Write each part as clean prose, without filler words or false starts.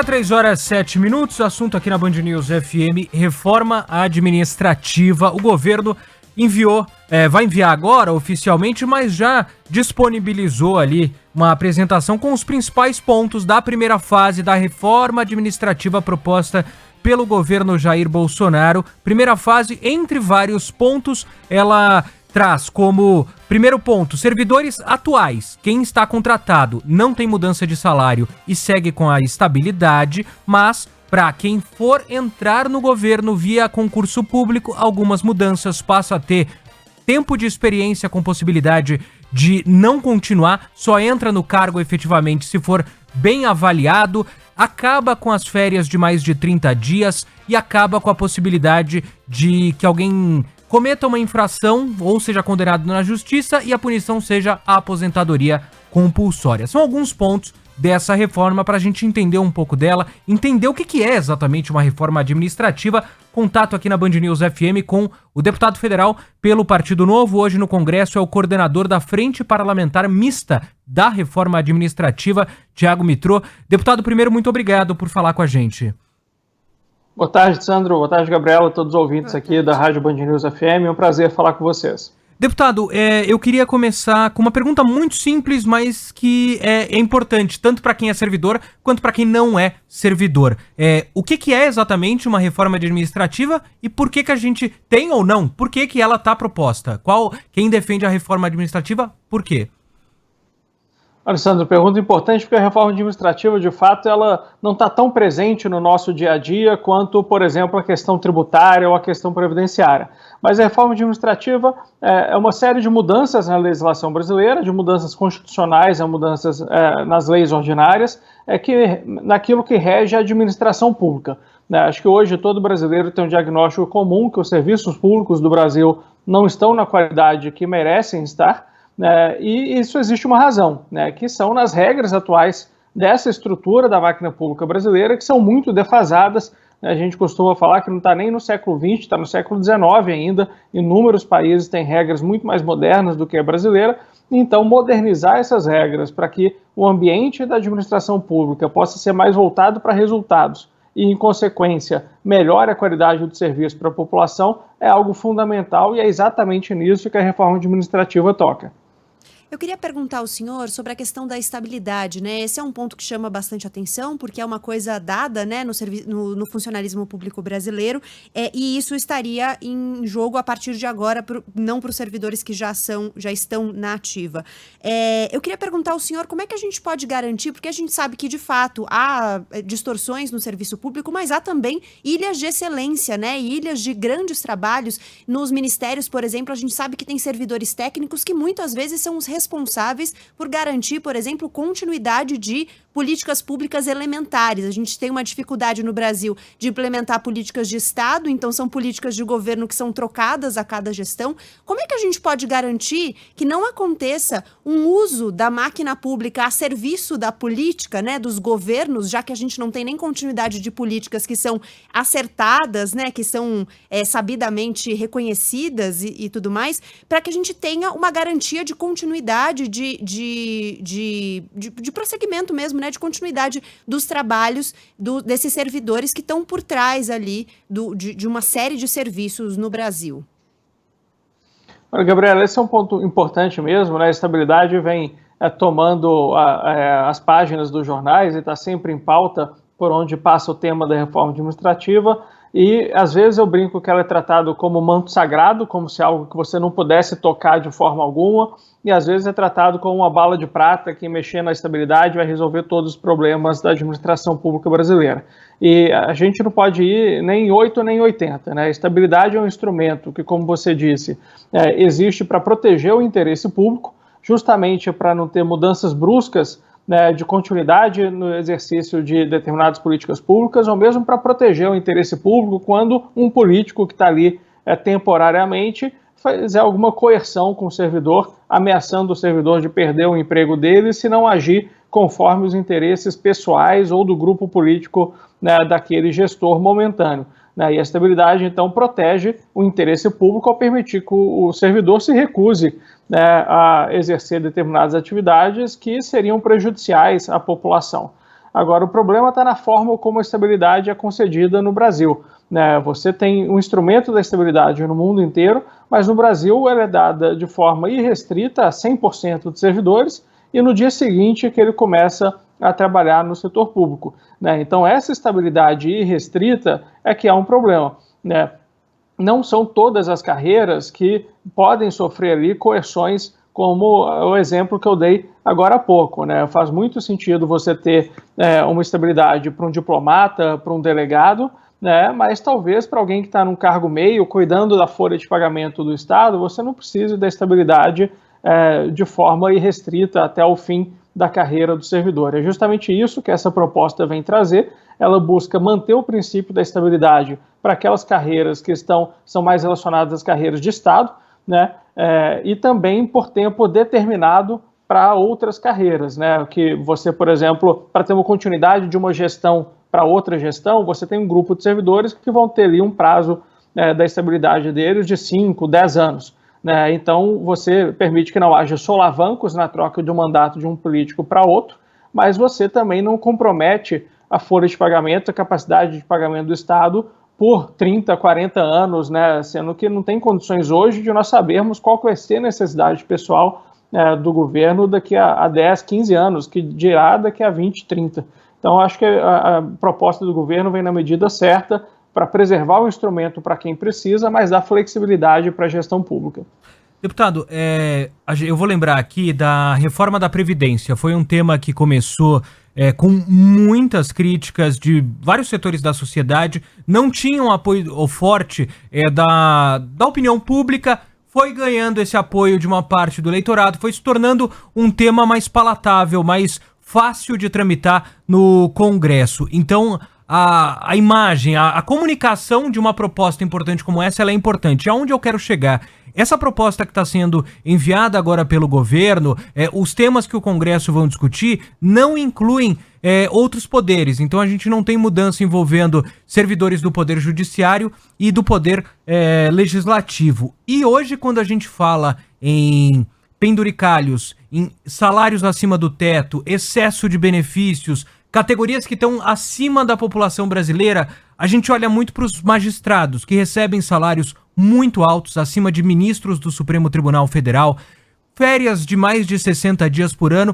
3 horas 7 minutos, assunto aqui na Band News FM, reforma administrativa. O governo vai enviar agora oficialmente, mas já disponibilizou ali uma apresentação com os principais pontos da primeira fase da reforma administrativa proposta pelo governo Jair Bolsonaro. Primeira fase, entre vários pontos, ela traz como primeiro ponto, servidores atuais, quem está contratado não tem mudança de salário e segue com a estabilidade, mas para quem for entrar no governo via concurso público, algumas mudanças, passa a ter tempo de experiência com possibilidade de não continuar, só entra no cargo efetivamente se for bem avaliado, acaba com as férias de mais de 30 dias e acaba com a possibilidade de que alguém cometa uma infração ou seja condenado na justiça e a punição seja a aposentadoria compulsória. São alguns pontos dessa reforma para a gente entender um pouco dela, entender o que é exatamente uma reforma administrativa. Contato aqui na Band News FM com o deputado federal pelo Partido Novo, hoje no Congresso é o coordenador da Frente Parlamentar Mista da Reforma Administrativa, Thiago Mitrô. Deputado, primeiro, muito obrigado por falar com a gente. Boa tarde, Sandro. Boa tarde, Gabriela, todos os ouvintes aqui da Rádio Band News FM. É um prazer falar com vocês. Deputado, eu queria começar com uma pergunta muito simples, mas que é importante, tanto para quem é servidor, quanto para quem não é servidor. O que é exatamente uma reforma administrativa e por que a gente tem ou não? Por que ela está proposta? Quem defende a reforma administrativa, por quê? Alessandro, pergunta importante, porque a reforma administrativa, de fato, ela não está tão presente no nosso dia a dia quanto, por exemplo, a questão tributária ou a questão previdenciária. Mas a reforma administrativa é uma série de mudanças na legislação brasileira, de mudanças constitucionais a mudanças nas leis ordinárias, naquilo que rege a administração pública. Acho que hoje todo brasileiro tem um diagnóstico comum que os serviços públicos do Brasil não estão na qualidade que merecem estar. E isso existe uma razão, que são nas regras atuais dessa estrutura da máquina pública brasileira, que são muito defasadas. A gente costuma falar que não está nem no século XX, está no século XIX ainda. Inúmeros países têm regras muito mais modernas do que a brasileira. Então, modernizar essas regras para que o ambiente da administração pública possa ser mais voltado para resultados e, em consequência, melhore a qualidade do serviço para a população é algo fundamental e é exatamente nisso que a reforma administrativa toca. Eu queria perguntar ao senhor sobre a questão da estabilidade, né? Esse é um ponto que chama bastante atenção, porque é uma coisa dada, né, no funcionalismo público brasileiro, e isso estaria em jogo a partir de agora, não para os servidores que já estão na ativa. Eu queria perguntar ao senhor como é que a gente pode garantir, porque a gente sabe que, de fato, há distorções no serviço público, mas há também ilhas de excelência, né? Ilhas de grandes trabalhos. Nos ministérios, por exemplo, a gente sabe que tem servidores técnicos que muitas vezes são os responsáveis por garantir, por exemplo, continuidade de políticas públicas elementares. A gente tem uma dificuldade no Brasil de implementar políticas de Estado, então são políticas de governo que são trocadas a cada gestão. Como é que a gente pode garantir que não aconteça um uso da máquina pública a serviço da política, né, dos governos, já que a gente não tem nem continuidade de políticas que são acertadas, né, que são sabidamente reconhecidas e tudo mais, para que a gente tenha uma garantia de continuidade, de prosseguimento mesmo, né, de continuidade dos trabalhos desses servidores que estão por trás ali de uma série de serviços no Brasil. Olha, Gabriela, esse é um ponto importante mesmo, né? A estabilidade vem tomando as páginas dos jornais e está sempre em pauta por onde passa o tema da reforma administrativa. E, às vezes, eu brinco que ela é tratada como manto sagrado, como se algo que você não pudesse tocar de forma alguma, e, às vezes, é tratado como uma bala de prata que, mexendo na estabilidade, vai resolver todos os problemas da administração pública brasileira. E a gente não pode ir nem em 8 nem em 80, né? A estabilidade é um instrumento que, como você disse, existe para proteger o interesse público, justamente para não ter mudanças bruscas, né, de continuidade no exercício de determinadas políticas públicas, ou mesmo para proteger o interesse público quando um político que está ali temporariamente fizer alguma coerção com o servidor, ameaçando o servidor de perder o emprego dele se não agir conforme os interesses pessoais ou do grupo político, né, daquele gestor momentâneo. E a estabilidade, então, protege o interesse público ao permitir que o servidor se recuse, né, a exercer determinadas atividades que seriam prejudiciais à população. Agora, o problema está na forma como a estabilidade é concedida no Brasil, né? Você tem um instrumento da estabilidade no mundo inteiro, mas no Brasil ela é dada de forma irrestrita a 100% dos servidores e no dia seguinte que ele começa a trabalhar no setor público, né? Então, essa estabilidade irrestrita é que há um problema, né? Não são todas as carreiras que podem sofrer ali coerções, como o exemplo que eu dei agora há pouco, né? Faz muito sentido você ter uma estabilidade para um diplomata, para um delegado, né? Mas talvez para alguém que está num cargo meio, cuidando da folha de pagamento do Estado, você não precise da estabilidade de forma irrestrita até o fim da carreira do servidor. É justamente isso que essa proposta vem trazer. Ela busca manter o princípio da estabilidade para aquelas carreiras que são mais relacionadas às carreiras de Estado, né? E também por tempo determinado para outras carreiras, né? Que você, por exemplo, para ter uma continuidade de uma gestão para outra gestão, você tem um grupo de servidores que vão ter ali um prazo da estabilidade deles de 5, 10 anos. Né? Então, você permite que não haja solavancos na troca de um mandato de um político para outro, mas você também não compromete a folha de pagamento, a capacidade de pagamento do Estado por 30, 40 anos, né? Sendo que não tem condições hoje de nós sabermos qual vai ser a necessidade pessoal do governo daqui a 10, 15 anos, que dirá daqui a 20, 30. Então, acho que a proposta do governo vem na medida certa para preservar o instrumento para quem precisa, mas dar flexibilidade para a gestão pública. Deputado, eu vou lembrar aqui da reforma da Previdência. Foi um tema que começou com muitas críticas de vários setores da sociedade, não tinha um apoio forte da opinião pública, foi ganhando esse apoio de uma parte do eleitorado, foi se tornando um tema mais palatável, mais fácil de tramitar no Congresso. Então, a imagem, a comunicação de uma proposta importante como essa, ela é importante. Aonde eu quero chegar? Essa proposta que está sendo enviada agora pelo governo, os temas que o Congresso vão discutir, não incluem outros poderes. Então a gente não tem mudança envolvendo servidores do Poder Judiciário e do Poder Legislativo. E hoje, quando a gente fala em penduricalhos, em salários acima do teto, excesso de benefícios, categorias que estão acima da população brasileira, a gente olha muito para os magistrados, que recebem salários muito altos, acima de ministros do Supremo Tribunal Federal, férias de mais de 60 dias por ano.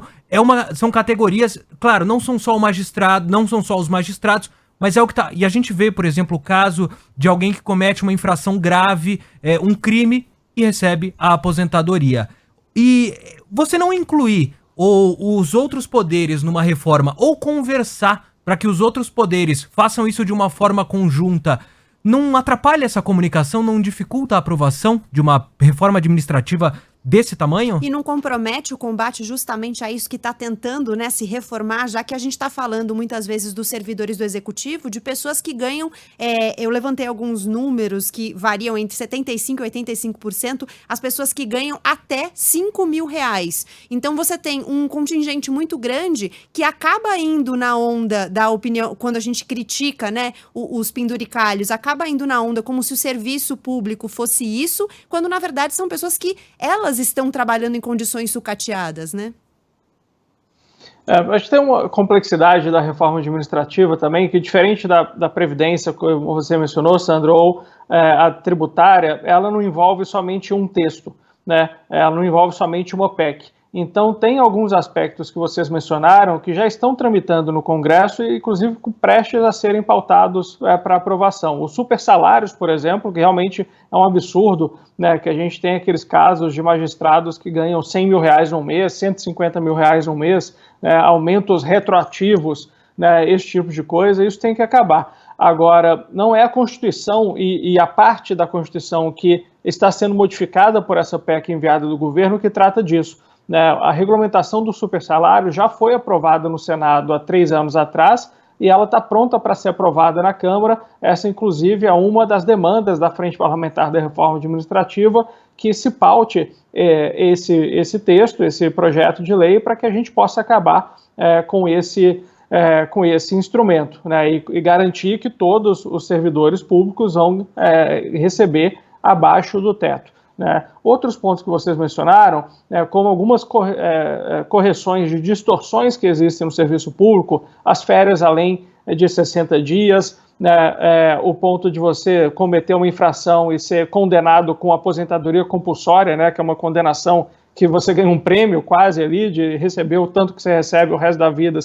São categorias, claro, não são só os magistrados, mas é o que tá. E a gente vê, por exemplo, o caso de alguém que comete uma infração grave, um crime, e recebe a aposentadoria. E você não incluir os outros poderes numa reforma, ou conversar para que os outros poderes façam isso de uma forma conjunta, não atrapalha essa comunicação, não dificulta a aprovação de uma reforma administrativa desse tamanho? E não compromete o combate justamente a isso que está tentando, né, se reformar, já que a gente está falando muitas vezes dos servidores do executivo, de pessoas que ganham, eu levantei alguns números que variam entre 75% e 85%, as pessoas que ganham até R$5.000. Então você tem um contingente muito grande que acaba indo na onda da opinião, quando a gente critica, né, os penduricalhos, acaba indo na onda como se o serviço público fosse isso, quando na verdade são pessoas que elas estão trabalhando em condições sucateadas, né? Acho que tem uma complexidade da reforma administrativa também, que diferente da Previdência, como você mencionou, Sandro, ou a tributária, ela não envolve somente um texto, né? Ela não envolve somente uma PEC. Então, tem alguns aspectos que vocês mencionaram que já estão tramitando no Congresso e, inclusive, prestes a serem pautados para aprovação. Os supersalários, por exemplo, que realmente é um absurdo, né, que a gente tem aqueles casos de magistrados que ganham R$100.000 no mês, R$150.000 no mês, né, aumentos retroativos, né, esse tipo de coisa, isso tem que acabar. Agora, não é a Constituição e a parte da Constituição que está sendo modificada por essa PEC enviada do governo que trata disso. A regulamentação do supersalário já foi aprovada no Senado há 3 anos atrás e ela está pronta para ser aprovada na Câmara. Essa, inclusive, é uma das demandas da Frente Parlamentar da Reforma Administrativa, que se paute esse texto, esse projeto de lei, para que a gente possa acabar com esse instrumento, né, e garantir que todos os servidores públicos vão receber abaixo do teto. né? Outros pontos que vocês mencionaram, como algumas correções de distorções que existem no serviço público, as férias além de 60 dias, né, o ponto de você cometer uma infração e ser condenado com aposentadoria compulsória, né, que é uma condenação que você ganha um prêmio quase ali de receber o tanto que você recebe o resto da vida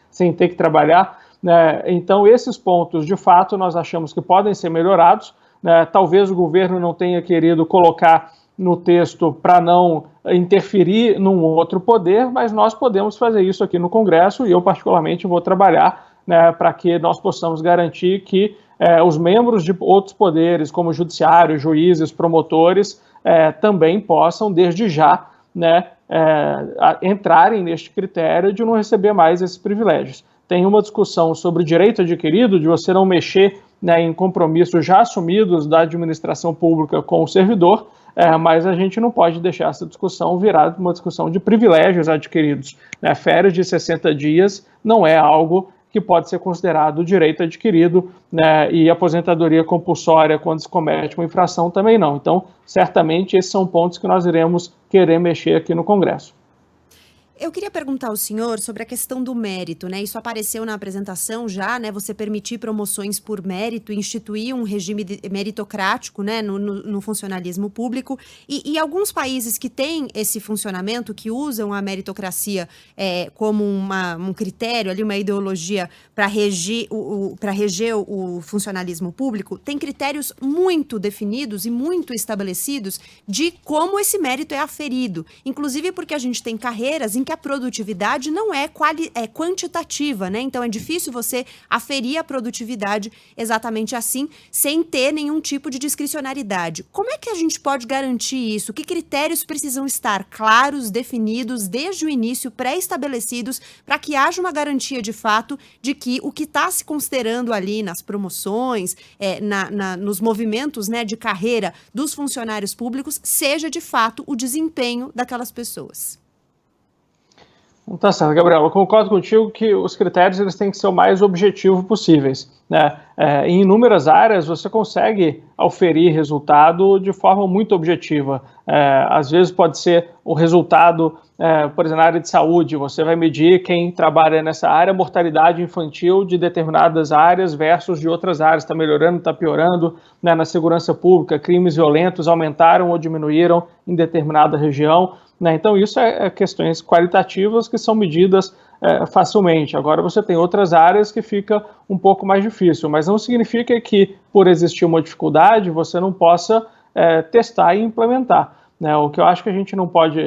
sem ter que trabalhar, né? Então esses pontos, de fato, nós achamos que podem ser melhorados, né? Talvez o governo não tenha querido colocar no texto para não interferir num outro poder, mas nós podemos fazer isso aqui no Congresso e eu particularmente vou trabalhar, né, para que nós possamos garantir que os membros de outros poderes, como judiciário, juízes, promotores, também possam, desde já, né, entrarem neste critério de não receber mais esses privilégios. Tem uma discussão sobre o direito adquirido, de você não mexer, né, em compromissos já assumidos da administração pública com o servidor, mas a gente não pode deixar essa discussão virar uma discussão de privilégios adquiridos, né? Férias de 60 dias não é algo que pode ser considerado direito adquirido, né, e aposentadoria compulsória quando se comete uma infração também não. Então, certamente, esses são pontos que nós iremos querer mexer aqui no Congresso. Eu queria perguntar ao senhor sobre a questão do mérito, né? Isso apareceu na apresentação já, né? Você permitir promoções por mérito, instituir um regime meritocrático, né? No funcionalismo público. E alguns países que têm esse funcionamento, que usam a meritocracia como um critério, ali, uma ideologia para reger o funcionalismo público, tem critérios muito definidos e muito estabelecidos de como esse mérito é aferido. Inclusive porque a gente tem carreiras em que a produtividade não é quantitativa, né? Então é difícil você aferir a produtividade exatamente assim, sem ter nenhum tipo de discricionariedade. Como é que a gente pode garantir isso? Que critérios precisam estar claros, definidos, desde o início, pré-estabelecidos, para que haja uma garantia de fato de que o que está se considerando ali nas promoções, nos movimentos, né, de carreira dos funcionários públicos, seja de fato o desempenho daquelas pessoas? Tá certo, Gabriela, eu concordo contigo que os critérios eles têm que ser o mais objetivos possíveis, né? Em inúmeras áreas você consegue auferir resultado de forma muito objetiva. Às vezes pode ser o resultado, por exemplo, na área de saúde, você vai medir quem trabalha nessa área, mortalidade infantil de determinadas áreas versus de outras áreas, está melhorando, está piorando, né? Na segurança pública, crimes violentos aumentaram ou diminuíram em determinada região. Né? Então, isso é questões qualitativas que são medidas facilmente. Agora, você tem outras áreas que fica um pouco mais difícil, mas não significa que, por existir uma dificuldade, você não possa testar e implementar. Né? O que eu acho que a gente não pode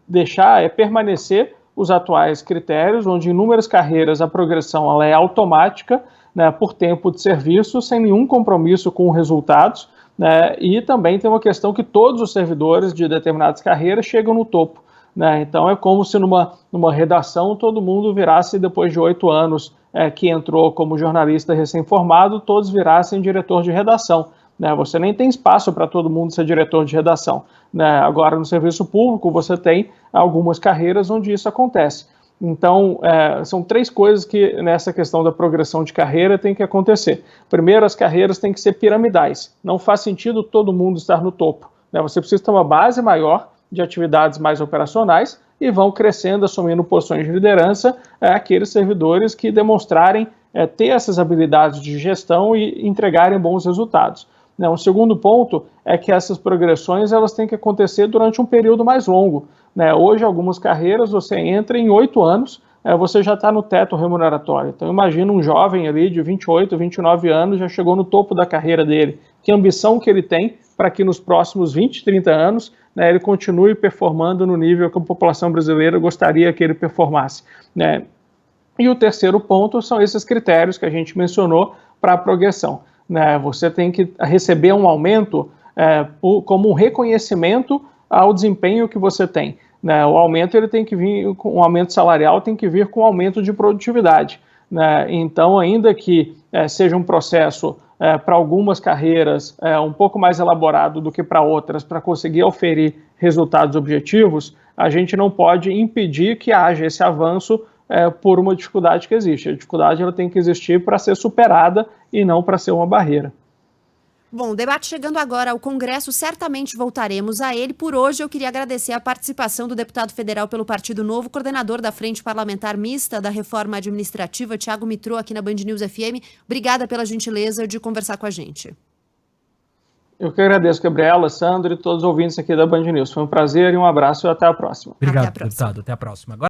deixar é permanecer os atuais critérios, onde em inúmeras carreiras a progressão ela é automática, né, por tempo de serviço, sem nenhum compromisso com resultados. Né, e também tem uma questão que todos os servidores de determinadas carreiras chegam no topo. Né, então é como se numa redação todo mundo virasse, depois de 8 anos que entrou como jornalista recém-formado, todos virassem diretor de redação. Né, você nem tem espaço para todo mundo ser diretor de redação. Né, agora no serviço público você tem algumas carreiras onde isso acontece. Então, são 3 coisas que nessa questão da progressão de carreira tem que acontecer. Primeiro, as carreiras têm que ser piramidais. Não faz sentido todo mundo estar no topo. Né? Você precisa ter uma base maior de atividades mais operacionais e vão crescendo, assumindo posições de liderança, aqueles servidores que demonstrarem ter essas habilidades de gestão e entregarem bons resultados. Né? Um segundo ponto é que essas progressões elas têm que acontecer durante um período mais longo. Né? Hoje, algumas carreiras, você entra em 8 anos, você já está no teto remuneratório. Então, imagina um jovem ali de 28, 29 anos, já chegou no topo da carreira dele. Que ambição que ele tem para que nos próximos 20, 30 anos, né, ele continue performando no nível que a população brasileira gostaria que ele performasse. Né? E o terceiro ponto são esses critérios que a gente mencionou para a progressão. Né? Você tem que receber um aumento como um reconhecimento ao desempenho que você tem. Né? O aumento ele tem que vir, um aumento salarial tem que vir com aumento de produtividade. Né? Então, ainda que seja um processo para algumas carreiras um pouco mais elaborado do que para outras, para conseguir oferir resultados objetivos, a gente não pode impedir que haja esse avanço por uma dificuldade que existe. A dificuldade ela tem que existir para ser superada e não para ser uma barreira. Bom, o debate chegando agora ao Congresso, certamente voltaremos a ele. Por hoje, eu queria agradecer a participação do deputado federal pelo Partido Novo, coordenador da Frente Parlamentar Mista da Reforma Administrativa, Thiago Mitrô, aqui na Band News FM. Obrigada pela gentileza de conversar com a gente. Eu que agradeço, Gabriela, Sandro e todos os ouvintes aqui da Band News. Foi um prazer e um abraço e até a próxima. Obrigado, Até a próxima. deputado. Até a próxima. Agora